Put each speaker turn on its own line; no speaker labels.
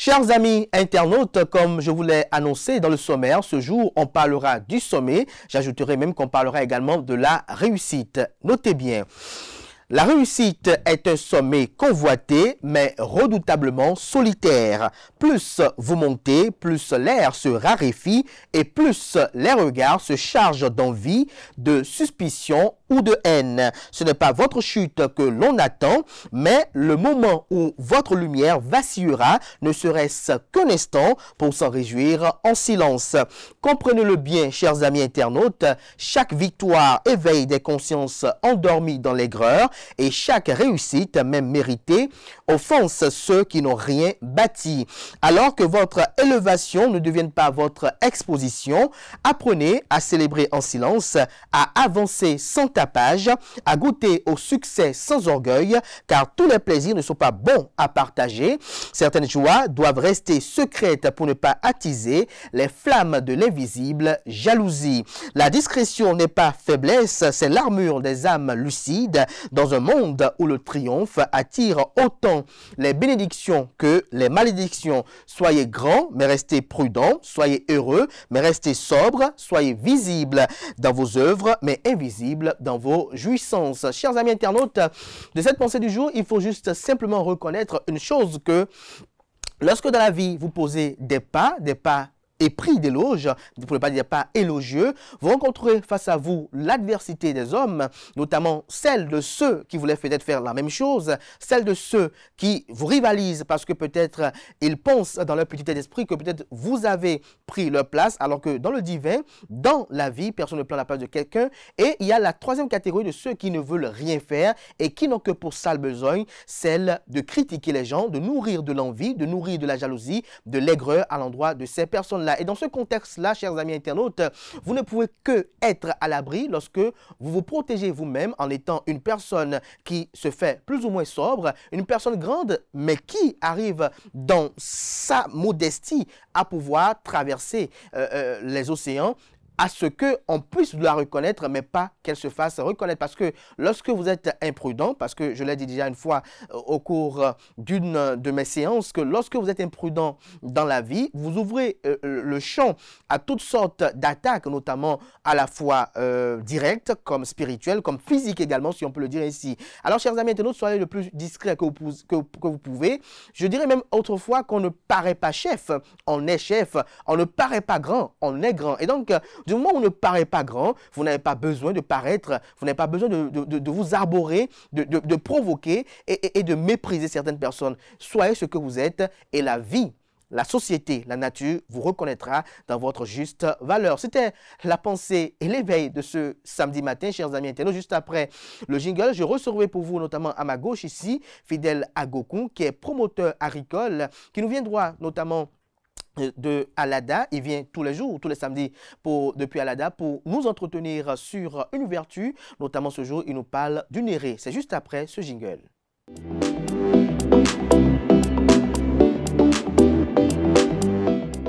Chers amis internautes, comme je vous l'ai annoncé dans le sommaire, ce jour, on parlera du sommet. J'ajouterai même qu'on parlera également de la réussite. Notez bien. La réussite est un sommet convoité, mais redoutablement solitaire. Plus vous montez, plus l'air se raréfie et plus les regards se chargent d'envie, de suspicion ou de haine. Ce n'est pas votre chute que l'on attend, mais le moment où votre lumière vacillera, ne serait-ce qu'un instant pour s'en réjouir en silence. Comprenez-le bien, chers amis internautes, chaque victoire éveille des consciences endormies dans l'aigreur, et chaque réussite, même méritée, offense ceux qui n'ont rien bâti. Alors que votre élévation ne devienne pas votre exposition, apprenez à célébrer en silence, à avancer sans tapage, à goûter au succès sans orgueil, car tous les plaisirs ne sont pas bons à partager. Certaines joies doivent rester secrètes pour ne pas attiser les flammes de l'invisible jalousie. La discrétion n'est pas faiblesse, c'est l'armure des âmes lucides dans un monde où le triomphe attire autant les bénédictions que les malédictions. Soyez grands, mais restez prudents. Soyez heureux, mais restez sobres. Soyez visibles dans vos œuvres, mais invisibles dans vos jouissances. Chers amis internautes, de cette pensée du jour, il faut juste simplement reconnaître une chose, que lorsque dans la vie, vous posez des pas épris d'éloges, vous ne pouvez pas dire pas élogieux, vous rencontrez face à vous l'adversité des hommes, notamment celle de ceux qui voulaient peut-être faire la même chose, celle de ceux qui vous rivalisent parce que peut-être ils pensent dans leur petitesse d'esprit que peut-être vous avez pris leur place, alors que dans le divin, dans la vie, personne ne prend la place de quelqu'un. Et il y a la troisième catégorie de ceux qui ne veulent rien faire et qui n'ont que pour sale besogne celle de critiquer les gens, de nourrir de l'envie, de nourrir de la jalousie, de l'aigreur à l'endroit de ces personnes. Et dans ce contexte-là, chers amis internautes, vous ne pouvez que être à l'abri lorsque vous vous protégez vous-même en étant une personne qui se fait plus ou moins sobre, une personne grande, mais qui arrive dans sa modestie à pouvoir traverser les océans, à ce qu'on puisse la reconnaître, mais pas qu'elle se fasse reconnaître. Parce que lorsque vous êtes imprudent, parce que je l'ai dit déjà une fois au cours d'une de mes séances, que lorsque vous êtes imprudent dans la vie, vous ouvrez le champ à toutes sortes d'attaques, notamment à la fois directes, comme spirituelles, comme physiques également, si on peut le dire ainsi. Alors, chers amis internautes, soyez le plus discret que vous pouvez. Je dirais même autrefois qu'on ne paraît pas chef, on est chef. On ne paraît pas grand, on est grand. Et donc, du moment où on ne paraît pas grand, vous n'avez pas besoin de paraître, vous n'avez pas besoin de vous arborer, de provoquer et de mépriser certaines personnes. Soyez ce que vous êtes et la vie, la société, la nature vous reconnaîtra dans votre juste valeur. C'était la pensée et l'éveil de ce samedi matin, chers amis internautes. Juste après le jingle, je recevrai pour vous, notamment à ma gauche ici, Fidèle Agokou, qui est promoteur agricole, qui nous viendra notamment de Alada. Il vient tous les jours, tous les samedis depuis Alada pour nous entretenir sur une vertu. Notamment ce jour, il nous parle du néré. C'est juste après ce jingle.